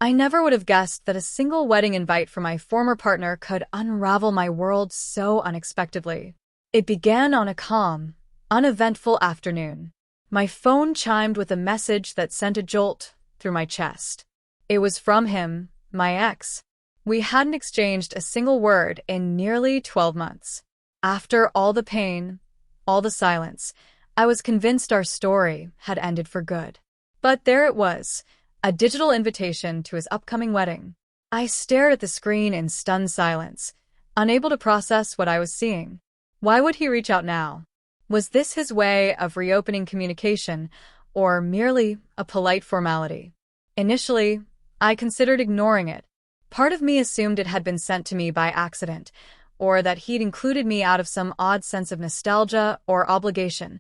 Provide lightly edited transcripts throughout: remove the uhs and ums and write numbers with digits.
I never would have guessed that a single wedding invite from my former partner could unravel my world so unexpectedly. It began on a calm, uneventful afternoon. My phone chimed with a message that sent a jolt through my chest. It was from him, my ex. We hadn't exchanged a single word in nearly 12 months. After all the pain, all the silence, I was convinced our story had ended for good. But there it was, a digital invitation to his upcoming wedding. I stared at the screen in stunned silence, unable to process what I was seeing. Why would he reach out now? Was this his way of reopening communication, or merely a polite formality? Initially, I considered ignoring it. Part of me assumed it had been sent to me by accident, or that he'd included me out of some odd sense of nostalgia or obligation,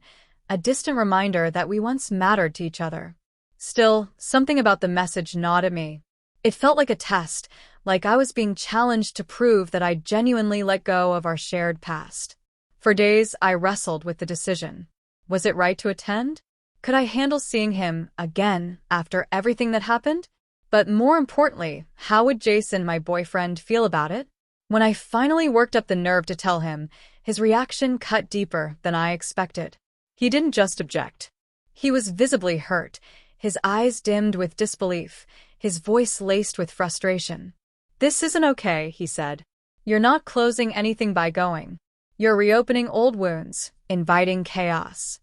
a distant reminder that we once mattered to each other. Still, something about the message gnawed at me. It felt like a test, like I was being challenged to prove that I'd genuinely let go of our shared past. For days, I wrestled with the decision. Was it right to attend? Could I handle seeing him again after everything that happened? But more importantly, how would Jason, my boyfriend, feel about it? When I finally worked up the nerve to tell him, his reaction cut deeper than I expected. He didn't just object. He was visibly hurt, his eyes dimmed with disbelief, his voice laced with frustration. "This isn't okay," he said. "You're not closing anything by going. You're reopening old wounds, inviting chaos."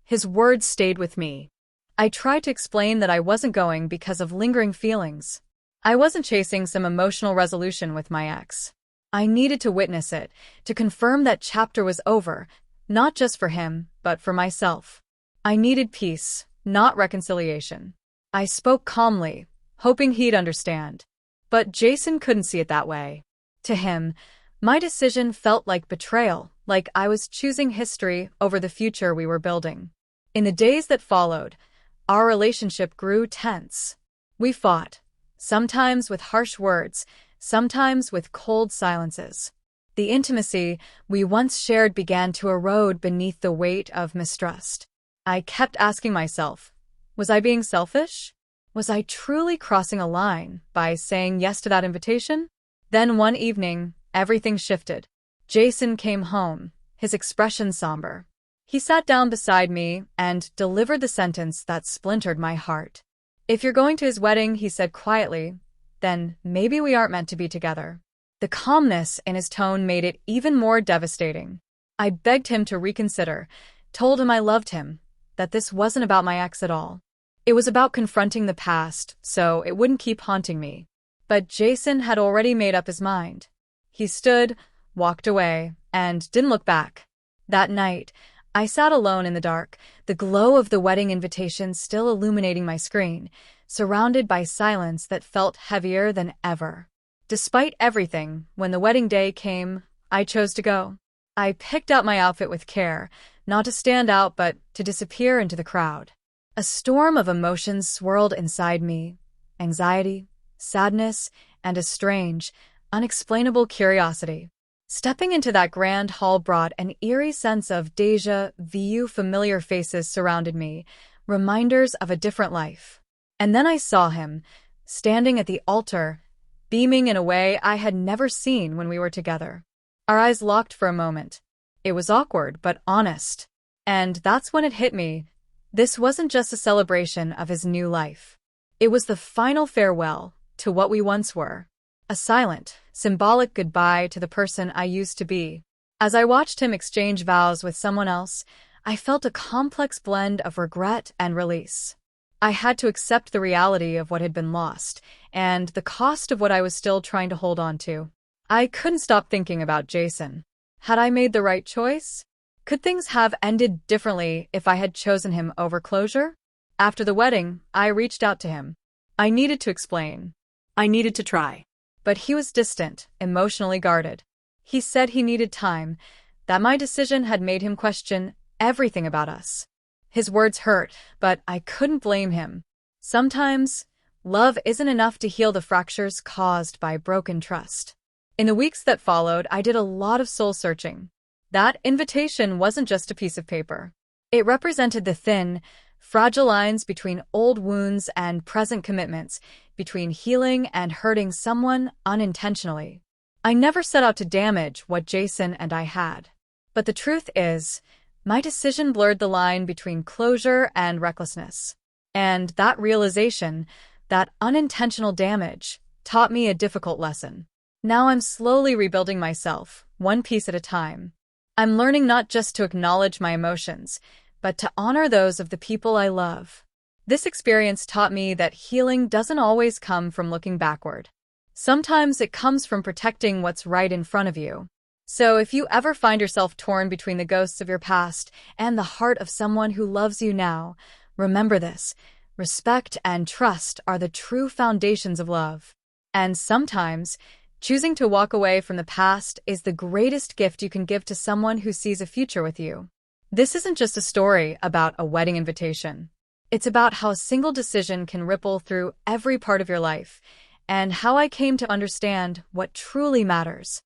His words stayed with me. I tried to explain that I wasn't going because of lingering feelings. I wasn't chasing some emotional resolution with my ex. I needed to witness it, to confirm that chapter was over, not just for him, but for myself. I needed peace, not reconciliation. I spoke calmly, hoping he'd understand. But Jason couldn't see it that way. To him, my decision felt like betrayal, like I was choosing history over the future we were building. In the days that followed, our relationship grew tense. We fought, sometimes with harsh words, sometimes with cold silences. The intimacy we once shared began to erode beneath the weight of mistrust. I kept asking myself, was I being selfish? Was I truly crossing a line by saying yes to that invitation? Then one evening, everything shifted. Jason came home, his expression somber. He sat down beside me and delivered the sentence that splintered my heart. "If you're going to his wedding," he said quietly, "then maybe we aren't meant to be together." The calmness in his tone made it even more devastating. I begged him to reconsider, told him I loved him, that this wasn't about my ex at all. It was about confronting the past, so it wouldn't keep haunting me. But Jason had already made up his mind. He stood, walked away, and didn't look back. That night, I sat alone in the dark, the glow of the wedding invitation still illuminating my screen, surrounded by silence that felt heavier than ever. Despite everything, when the wedding day came, I chose to go. I picked out my outfit with care, not to stand out but to disappear into the crowd. A storm of emotions swirled inside me, anxiety, sadness, and a strange, unexplainable curiosity. Stepping into that grand hall brought an eerie sense of déjà vu. Familiar faces surrounded me, reminders of a different life. And then I saw him, standing at the altar, beaming in a way I had never seen when we were together. Our eyes locked for a moment. It was awkward, but honest. And that's when it hit me. This wasn't just a celebration of his new life. It was the final farewell to what we once were. A silent, symbolic goodbye to the person I used to be. As I watched him exchange vows with someone else, I felt a complex blend of regret and release. I had to accept the reality of what had been lost, and the cost of what I was still trying to hold on to. I couldn't stop thinking about Jason. Had I made the right choice? Could things have ended differently if I had chosen him over closure? After the wedding, I reached out to him. I needed to explain. I needed to try. But he was distant, emotionally guarded. He said he needed time, that my decision had made him question everything about us. His words hurt, but I couldn't blame him. Sometimes, love isn't enough to heal the fractures caused by broken trust. In the weeks that followed, I did a lot of soul-searching. That invitation wasn't just a piece of paper. It represented the thin, fragile lines between old wounds and present commitments, between healing and hurting someone unintentionally. I never set out to damage what Jason and I had. But the truth is, my decision blurred the line between closure and recklessness. And that realization, that unintentional damage, taught me a difficult lesson. Now I'm slowly rebuilding myself, one piece at a time. I'm learning not just to acknowledge my emotions, but to honor those of the people I love. This experience taught me that healing doesn't always come from looking backward. Sometimes it comes from protecting what's right in front of you. So if you ever find yourself torn between the ghosts of your past and the heart of someone who loves you now, remember this: respect and trust are the true foundations of love. And sometimes, choosing to walk away from the past is the greatest gift you can give to someone who sees a future with you. This isn't just a story about a wedding invitation. It's about how a single decision can ripple through every part of your life, and how I came to understand what truly matters.